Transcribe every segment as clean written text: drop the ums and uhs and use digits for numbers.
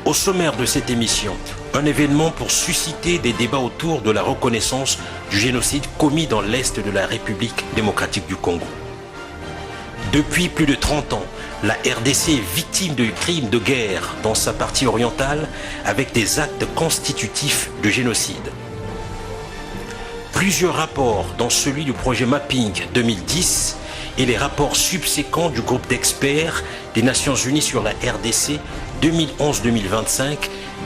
Au sommaire de cette émission, un événement pour susciter des débats autour de la reconnaissance du génocide commis dans l'Est de la République démocratique du Congo. Depuis plus de 30 ans, la RDC est victime de crimes de guerre dans sa partie orientale avec des actes constitutifs de génocide. Plusieurs rapports, dont celui du projet Mapping 2010 et les rapports subséquents du groupe d'experts des Nations Unies sur la RDC 2011-2025,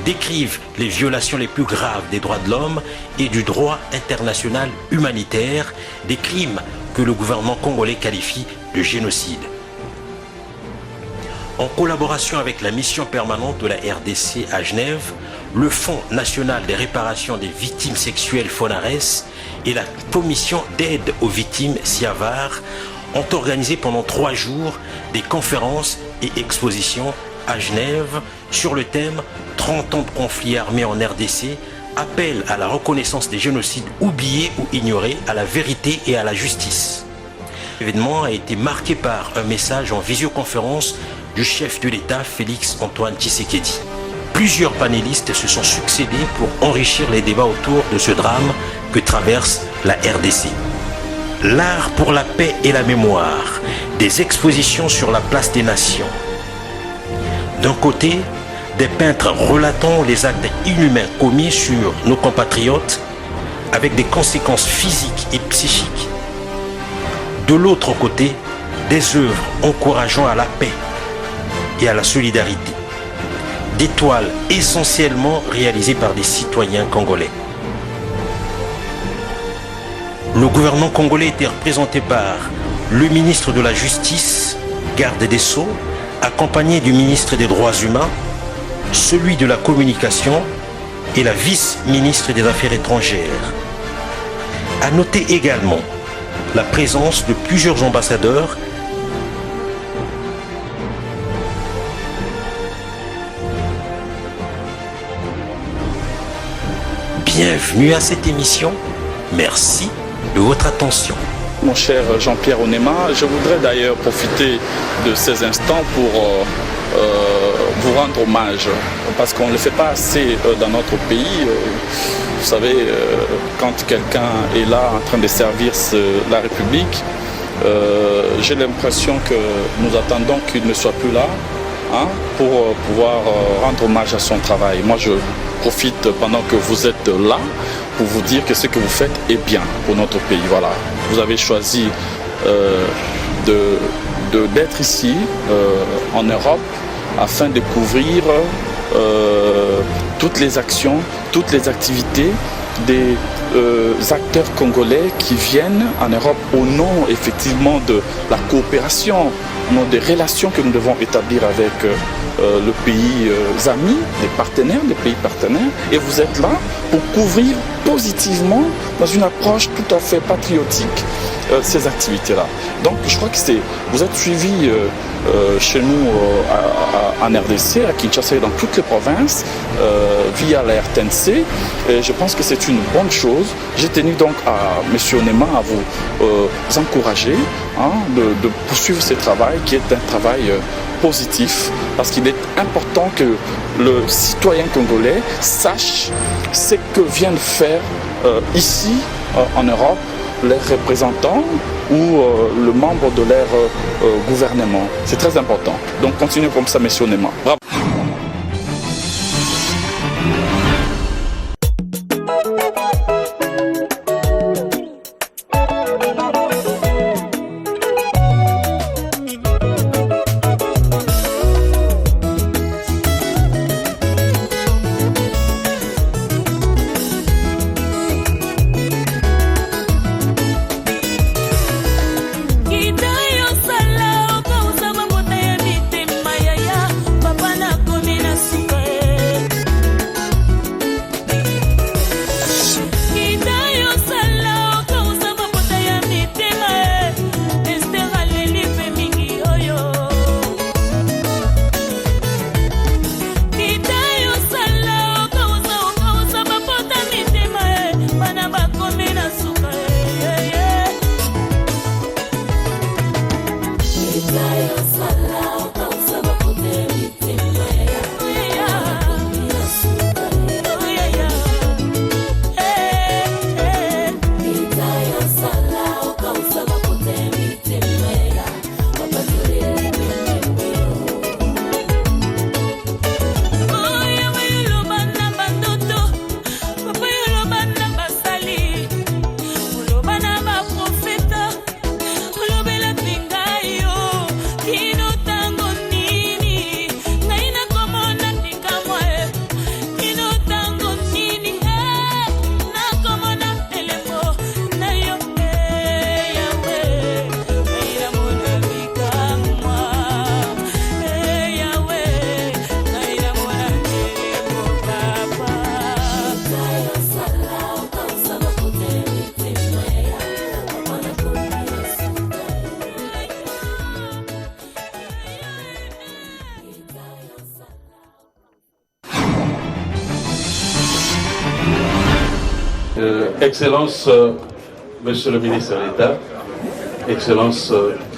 décrivent les violations les plus graves des droits de l'homme et du droit international humanitaire, des crimes que le gouvernement congolais qualifie de génocide. En collaboration avec la mission permanente de la RDC à Genève, le Fonds national des réparations des victimes sexuelles FONARES et la commission d'aide aux victimes SIAVAR ont organisé pendant 3 jours des conférences et expositions à Genève sur le thème 30 ans de conflit armé en RDC, appel à la reconnaissance des génocides oubliés ou ignorés, à la vérité et à la justice. L'événement a été marqué par un message en visioconférence du chef de l'État Félix Antoine Tshisekedi. Plusieurs panélistes se sont succédés pour enrichir les débats autour de ce drame que traverse la RDC. L'art pour la paix et la mémoire, des expositions sur la place des nations. D'un côté, des peintres relatant les actes inhumains commis sur nos compatriotes avec des conséquences physiques et psychiques. De l'autre côté, des œuvres encourageant à la paix et à la solidarité. Des toiles essentiellement réalisées par des citoyens congolais. Le gouvernement congolais était représenté par le ministre de la Justice, garde des Sceaux, accompagné du ministre des Droits humains, celui de la Communication et la vice-ministre des Affaires étrangères. À noter également la présence de plusieurs ambassadeurs Bienvenue à cette émission. Merci de votre attention. Mon cher Jean-Pierre Onema, je voudrais d'ailleurs profiter de ces instants pour vous rendre hommage, parce qu'on ne le fait pas assez dans notre pays. Vous savez, quand quelqu'un est là en train de servir la République, j'ai l'impression que nous attendons qu'il ne soit plus là pour pouvoir rendre hommage à son travail. Moi, je profite pendant que vous êtes là pour vous dire que ce que vous faites est bien pour notre pays. Voilà. Vous avez choisi d'être ici en Europe afin de couvrir toutes les actions, toutes les activités des acteurs congolais qui viennent en Europe au nom effectivement de la coopération, au nom des relations que nous devons établir avec le pays ami, des pays partenaires, et vous êtes là pour couvrir positivement, dans une approche tout à fait patriotique, ces activités-là. Donc je crois que vous êtes suivis chez nous en RDC, à Kinshasa et dans toutes les provinces, via la RTNC, et je pense que c'est une bonne chose. J'ai tenu donc à M. Onema à vous encourager de poursuivre ce travail qui est un travail positif, parce qu'il est important que le citoyen congolais sache ce que viennent faire ici en Europe les représentants ou le membre de leur gouvernement. C'est très important. Donc continuez comme ça, M. Onema. Bravo. Papa Excellence, Monsieur le ministre d'État, Excellence,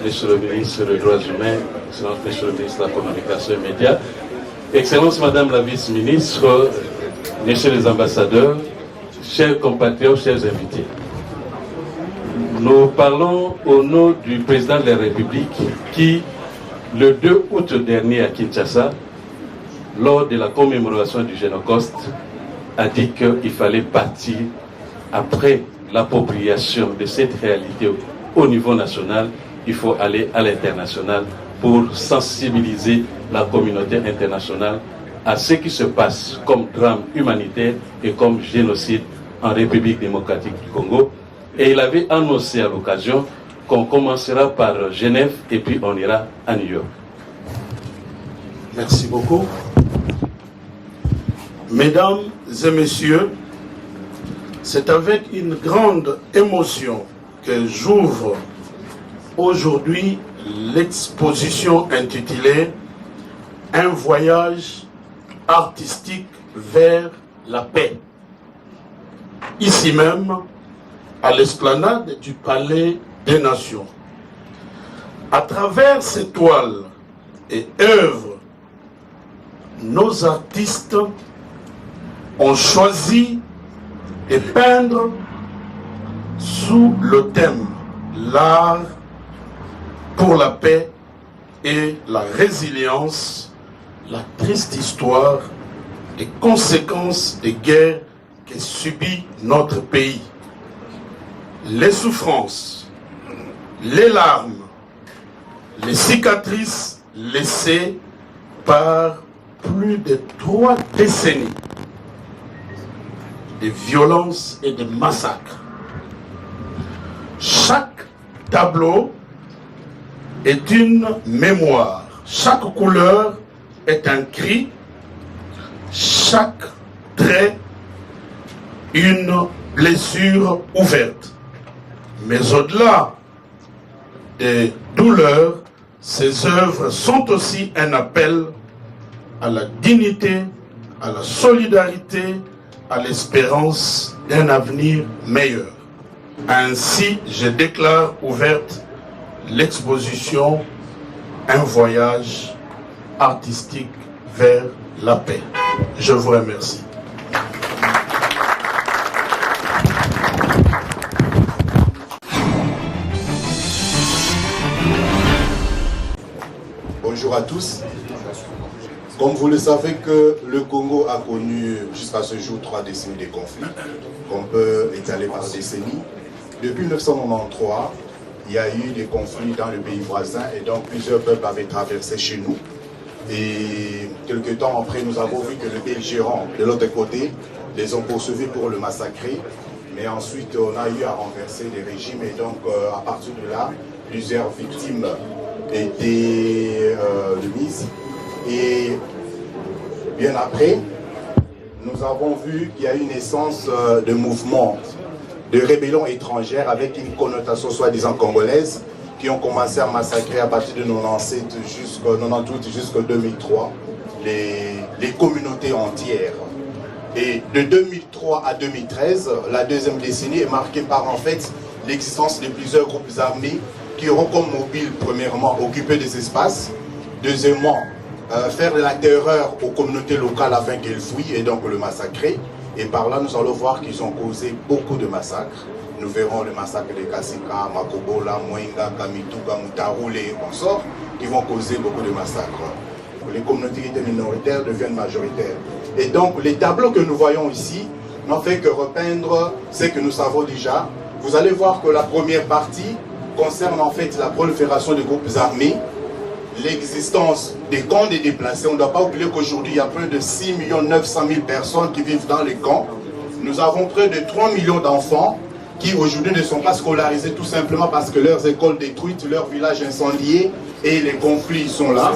Monsieur le ministre des Droits humains, Excellence, Monsieur le ministre de la Communication et Médias, Excellence, Madame la vice-ministre, Messieurs les ambassadeurs, chers compatriotes, chers invités. Nous parlons au nom du président de la République qui, le 2 août dernier à Kinshasa, lors de la commémoration du Génocide, a dit qu'il fallait partir après l'appropriation de cette réalité au niveau national, il faut aller à l'international pour sensibiliser la communauté internationale à ce qui se passe comme drame humanitaire et comme génocide en République démocratique du Congo. Et il avait annoncé à l'occasion qu'on commencera par Genève et puis on ira à New York. Merci beaucoup. Mesdames et messieurs, c'est avec une grande émotion que j'ouvre aujourd'hui l'exposition intitulée « Un voyage artistique vers la paix ». Ici même, à l'esplanade du Palais des Nations. À travers ces toiles et œuvres, nos artistes ont choisi de peindre sous le thème « L'art pour la paix et la résilience », la triste histoire des conséquences des guerres que subit notre pays. Les souffrances, les larmes, les cicatrices laissées par plus de 3 décennies de violences et de massacres. Chaque tableau est une mémoire, chaque couleur est un cri, chaque trait une blessure ouverte. Mais au-delà des douleurs, ces œuvres sont aussi un appel à la dignité, à la solidarité, à l'espérance d'un avenir meilleur. Ainsi, je déclare ouverte l'exposition « Un voyage artistique vers la paix ». Je vous remercie. Bonjour à tous. Comme vous le savez que le Congo a connu jusqu'à ce jour 3 décennies de conflits, qu'on peut étaler par décennies. Depuis 1993, il y a eu des conflits dans le pays voisin et donc plusieurs peuples avaient traversé chez nous. Et quelques temps après, nous avons vu que le belligérant de l'autre côté les ont poursuivis pour le massacrer. Mais ensuite, on a eu à renverser les régimes et donc à partir de là, plusieurs victimes étaient mises. Et bien après, nous avons vu qu'il y a eu naissance de mouvements de rébellions étrangères avec une connotation soi-disant congolaise qui ont commencé à massacrer à partir de 98 jusqu'en 2003 les communautés entières. Et de 2003 à 2013, la deuxième décennie est marquée par en fait l'existence de plusieurs groupes armés qui auront comme mobile, premièrement, occuper des espaces, deuxièmement, faire de la terreur aux communautés locales afin qu'elles fuient et donc le massacrer. Et par là, nous allons voir qu'ils ont causé beaucoup de massacres. Nous verrons le massacre de Kassika, Makobola, Mwenga, Kamituga, Mutaroule et consorts qui vont causer beaucoup de massacres. Les communautés qui étaient minoritaires deviennent majoritaires. Et donc, les tableaux que nous voyons ici n'ont fait que repeindre ce que nous savons déjà. Vous allez voir que la première partie concerne en fait la prolifération des groupes armés, l'existence des camps des déplacés. On ne doit pas oublier qu'aujourd'hui, il y a près de 6 900 000 personnes qui vivent dans les camps. Nous avons près de 3 millions d'enfants qui aujourd'hui ne sont pas scolarisés tout simplement parce que leurs écoles détruites, leurs villages incendiés et les conflits sont là.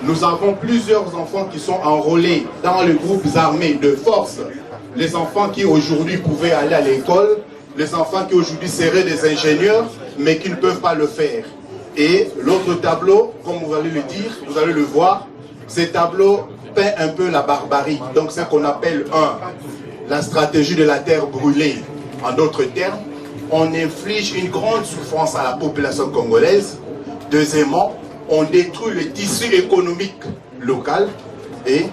Nous avons plusieurs enfants qui sont enrôlés dans les groupes armés de force. Les enfants qui aujourd'hui pouvaient aller à l'école, les enfants qui aujourd'hui seraient des ingénieurs, mais qui ne peuvent pas le faire. Et l'autre tableau, comme vous allez le dire, vous allez le voir, ces tableaux peint un peu la barbarie. Donc ce qu'on appelle la stratégie de la terre brûlée. En d'autres termes, on inflige une grande souffrance à la population congolaise. Deuxièmement, on détruit le tissu économique local et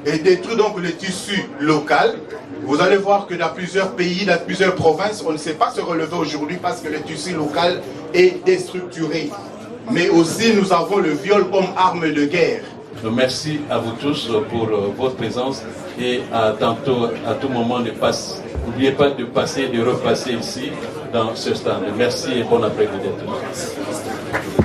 et détruit donc le tissu local. Vous allez voir que dans plusieurs pays, dans plusieurs provinces, on ne sait pas se relever aujourd'hui parce que le tissu local est déstructuré. Mais aussi, nous avons le viol comme arme de guerre. Merci à vous tous pour votre présence et à tantôt, à tout moment, n'oubliez pas de passer, de repasser ici dans ce stand. Merci et bon après-midi à tous.